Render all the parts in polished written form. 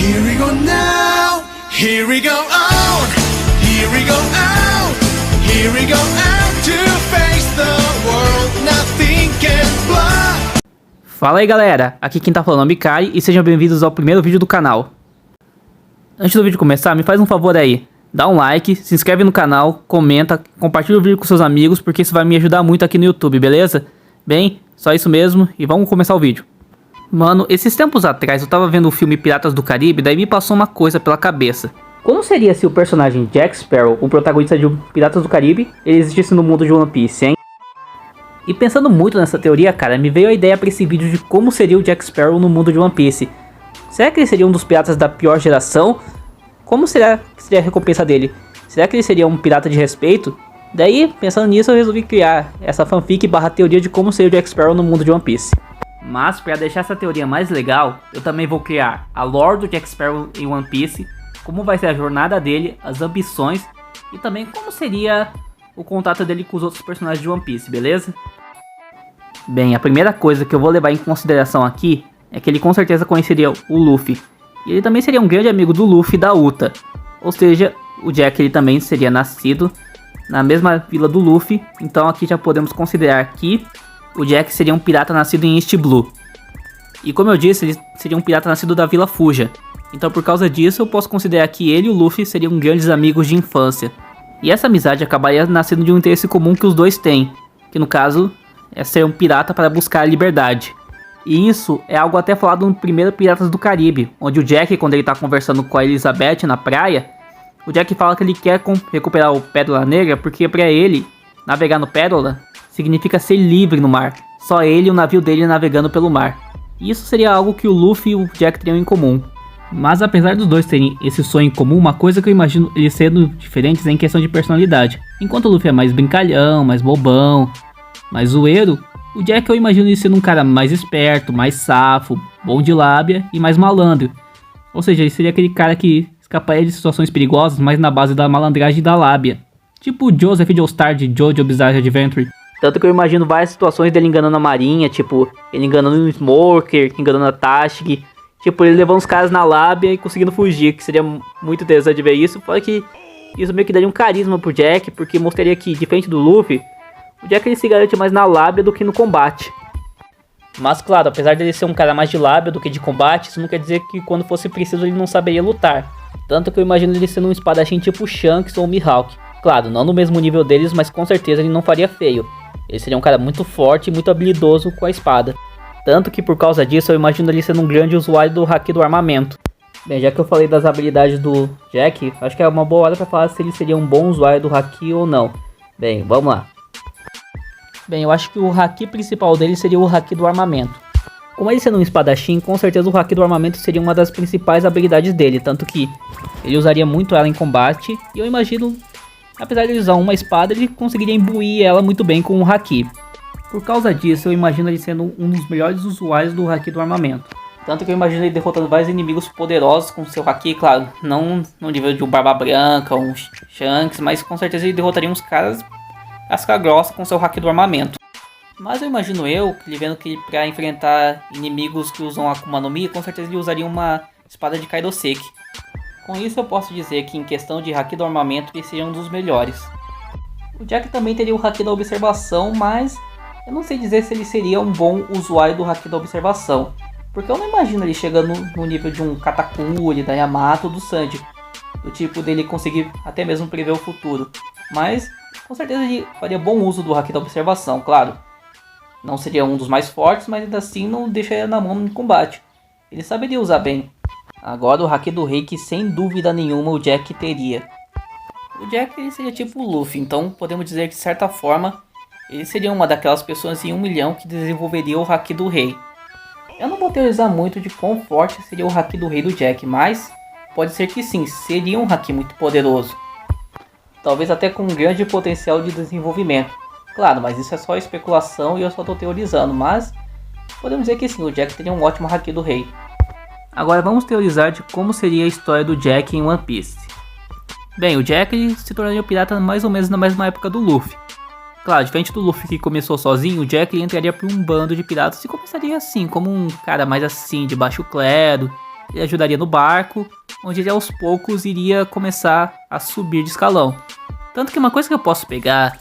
Here we go now, here we go on, here we go out, here we go out to face the world, nothing can block. Fala aí galera, aqui quem tá falando é o Mikari e sejam bem-vindos ao primeiro vídeo do canal. Antes do vídeo começar, me faz um favor aí, dá um like, se inscreve no canal, comenta, compartilha o vídeo com seus amigos porque isso vai me ajudar muito aqui no YouTube, beleza? Bem, só isso mesmo e vamos começar o vídeo. Mano, esses tempos atrás eu tava vendo o filme Piratas do Caribe, daí me passou uma coisa pela cabeça. Como seria se o personagem Jack Sparrow, o protagonista de Piratas do Caribe, ele existisse no mundo de One Piece, hein? E pensando muito nessa teoria, cara, me veio a ideia pra esse vídeo de como seria o Jack Sparrow no mundo de One Piece. Será que ele seria um dos piratas da pior geração? Como será que seria a recompensa dele? Será que ele seria um pirata de respeito? Daí, pensando nisso, eu resolvi criar essa fanfic barra teoria de como seria o Jack Sparrow no mundo de One Piece. Mas, para deixar essa teoria mais legal, eu também vou criar a lore do Jack Sparrow em One Piece, como vai ser a jornada dele, as ambições e também como seria o contato dele com os outros personagens de One Piece, beleza? Bem, a primeira coisa que eu vou levar em consideração aqui é que ele com certeza conheceria o Luffy. E ele também seria um grande amigo do Luffy e da Uta. Ou seja, o Jack ele também seria nascido na mesma vila do Luffy, então aqui já podemos considerar que o Jack seria um pirata nascido em East Blue. E como eu disse, ele seria um pirata nascido da Vila Fuja. Então por causa disso eu posso considerar que ele e o Luffy seriam grandes amigos de infância. E essa amizade acabaria nascendo de um interesse comum que os dois têm, que no caso é ser um pirata para buscar a liberdade. E isso é algo até falado no primeiro Piratas do Caribe, onde o Jack, quando ele está conversando com a Elizabeth na praia, o Jack fala que ele quer recuperar o Pérola Negra porque para ele, navegar no Pérola significa ser livre no mar. Só ele e o navio dele navegando pelo mar. E isso seria algo que o Luffy e o Jack teriam em comum. Mas apesar dos dois terem esse sonho em comum, uma coisa que eu imagino eles sendo diferentes é em questão de personalidade. Enquanto o Luffy é mais brincalhão, mais bobão, mais zoeiro, o Jack eu imagino ele sendo um cara mais esperto, mais safo, bom de lábia e mais malandro. Ou seja, ele seria aquele cara que escaparia de situações perigosas, mas na base da malandragem e da lábia. Tipo o Joseph Joestar de JoJo Bizarre Adventure. Tanto que eu imagino várias situações dele enganando a marinha, tipo, ele enganando o Smoker, enganando a Tashig. Tipo, ele levando os caras na lábia e conseguindo fugir, que seria muito interessante de ver isso. Fora que isso meio que daria um carisma pro Jack, porque mostraria que, diferente do Luffy, o Jack ele se garante mais na lábia do que no combate. Mas claro, apesar dele ser um cara mais de lábia do que de combate, isso não quer dizer que quando fosse preciso ele não saberia lutar. Tanto que eu imagino ele sendo um espadachim tipo Shanks ou Mihawk. Claro, não no mesmo nível deles, mas com certeza ele não faria feio. Ele seria um cara muito forte e muito habilidoso com a espada. Tanto que por causa disso eu imagino ele sendo um grande usuário do haki do armamento. Bem, já que eu falei das habilidades do Jack, acho que é uma boa hora para falar se ele seria um bom usuário do haki ou não. Bem, vamos lá. Bem, eu acho que o haki principal dele seria o haki do armamento. Como ele sendo um espadachim, com certeza o haki do armamento seria uma das principais habilidades dele. Tanto que ele usaria muito ela em combate e eu imagino, apesar de ele usar uma espada, ele conseguiria imbuir ela muito bem com o haki. Por causa disso, eu imagino ele sendo um dos melhores usuários do haki do armamento. Tanto que eu imagino ele derrotando vários inimigos poderosos com seu haki, claro, não no nível de um Barba Branca ou um Shanks, mas com certeza ele derrotaria uns caras casca grossa com seu haki do armamento. Mas eu imagino ele vendo que para enfrentar inimigos que usam Akuma no Mi, com certeza ele usaria uma espada de Kaidoseki. Com isso eu posso dizer que em questão de haki do armamento ele seria um dos melhores. O Jack também teria o haki da observação, mas eu não sei dizer se ele seria um bom usuário do haki da observação. Porque eu não imagino ele chegando no nível de um Katakuri, da Yamato ou do Sanji. Do tipo dele conseguir até mesmo prever o futuro. Mas com certeza ele faria bom uso do haki da observação, claro. Não seria um dos mais fortes, mas ainda assim não deixaria na mão no combate. Ele saberia usar bem. Agora o haki do Reiki sem dúvida nenhuma o Jack teria. O Jack ele seria tipo o Luffy, então podemos dizer que de certa forma ele seria uma daquelas pessoas em 1 milhão que desenvolveria o haki do rei. Eu não vou teorizar muito de quão forte seria o haki do rei do Jack, mas pode ser que sim, seria um haki muito poderoso. Talvez até com um grande potencial de desenvolvimento. Claro, mas isso é só especulação e eu só estou teorizando, mas podemos dizer que sim, o Jack teria um ótimo haki do rei. Agora vamos teorizar de como seria a história do Jack em One Piece. Bem, o Jack se tornaria um pirata mais ou menos na mesma época do Luffy. Claro, diferente do Luffy que começou sozinho, o Jack entraria por um bando de piratas e começaria assim, como um cara mais assim, de baixo clero, ele ajudaria no barco, onde ele aos poucos iria começar a subir de escalão. Tanto que uma coisa que eu posso pegar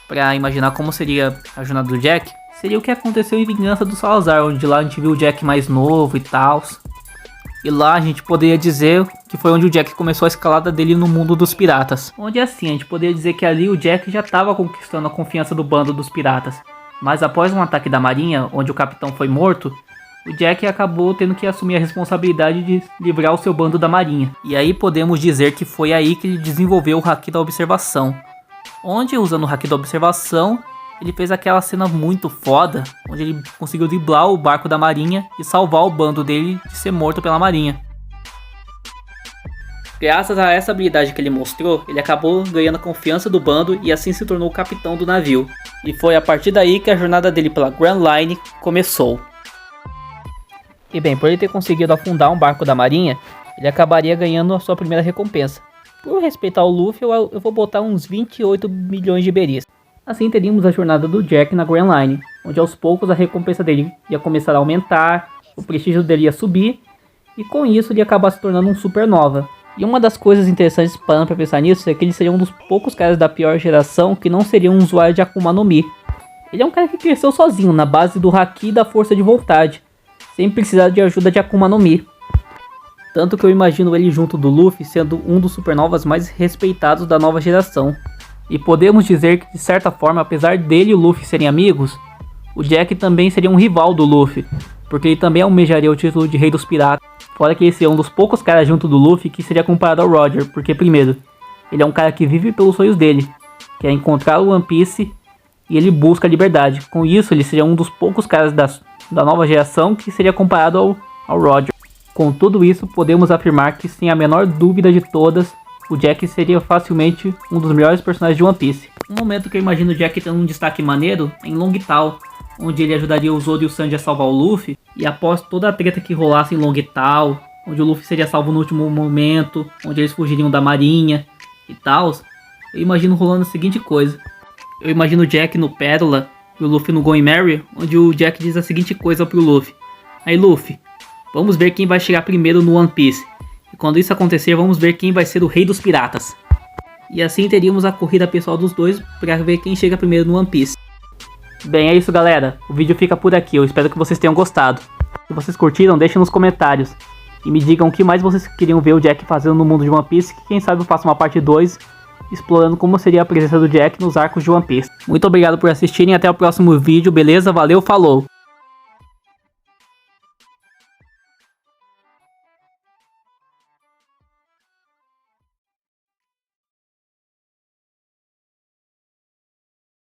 pra imaginar como seria a jornada do Jack, seria o que aconteceu em Vingança do Salazar, onde lá a gente viu o Jack mais novo e tal. E lá a gente poderia dizer que foi onde o Jack começou a escalada dele no mundo dos piratas. Onde assim, a gente poderia dizer que ali o Jack já estava conquistando a confiança do bando dos piratas. Mas após um ataque da marinha, onde o capitão foi morto, o Jack acabou tendo que assumir a responsabilidade de livrar o seu bando da marinha. E aí podemos dizer que foi aí que ele desenvolveu o Haki da Observação. Onde, usando o Haki da Observação, ele fez aquela cena muito foda, onde ele conseguiu driblar o barco da marinha e salvar o bando dele de ser morto pela marinha. Graças a essa habilidade que ele mostrou, ele acabou ganhando a confiança do bando e assim se tornou o capitão do navio. E foi a partir daí que a jornada dele pela Grand Line começou. E bem, por ele ter conseguido afundar um barco da marinha, ele acabaria ganhando a sua primeira recompensa. Por respeitar o Luffy, eu vou botar uns 28 milhões de beris. Assim teríamos a jornada do Jack na Grand Line, onde aos poucos a recompensa dele ia começar a aumentar, o prestígio dele ia subir, e com isso ele ia acabar se tornando um supernova. E uma das coisas interessantes para pensar nisso é que ele seria um dos poucos caras da pior geração que não seria um usuário de Akuma no Mi. Ele é um cara que cresceu sozinho, na base do Haki e da força de vontade, sem precisar de ajuda de Akuma no Mi. Tanto que eu imagino ele junto do Luffy sendo um dos supernovas mais respeitados da nova geração. E podemos dizer que de certa forma, apesar dele e o Luffy serem amigos, o Jack também seria um rival do Luffy, porque ele também almejaria o título de Rei dos Piratas. Fora que ele seria um dos poucos caras junto do Luffy que seria comparado ao Roger, porque primeiro, ele é um cara que vive pelos sonhos dele, que é encontrar o One Piece e ele busca a liberdade. Com isso, ele seria um dos poucos caras da nova geração que seria comparado ao Roger. Com tudo isso, podemos afirmar que sem a menor dúvida de todas, o Jack seria facilmente um dos melhores personagens de One Piece. Um momento que eu imagino o Jack tendo um destaque maneiro é em Long Tao, onde ele ajudaria o Zoro e o Sanji a salvar o Luffy, e após toda a treta que rolasse em Long Tao, onde o Luffy seria salvo no último momento, onde eles fugiriam da marinha e tal, eu imagino rolando a seguinte coisa. Eu imagino o Jack no Pérola e o Luffy no Going Merry, onde o Jack diz a seguinte coisa pro Luffy: aí Luffy, vamos ver quem vai chegar primeiro no One Piece. E quando isso acontecer, vamos ver quem vai ser o Rei dos Piratas. E assim teríamos a corrida pessoal dos dois para ver quem chega primeiro no One Piece. Bem, é isso galera, o vídeo fica por aqui, eu espero que vocês tenham gostado. Se vocês curtiram, deixem nos comentários. E me digam o que mais vocês queriam ver o Jack fazendo no mundo de One Piece, que quem sabe eu faça uma parte 2, explorando como seria a presença do Jack nos arcos de One Piece. Muito obrigado por assistirem, até o próximo vídeo, beleza? Valeu, falou!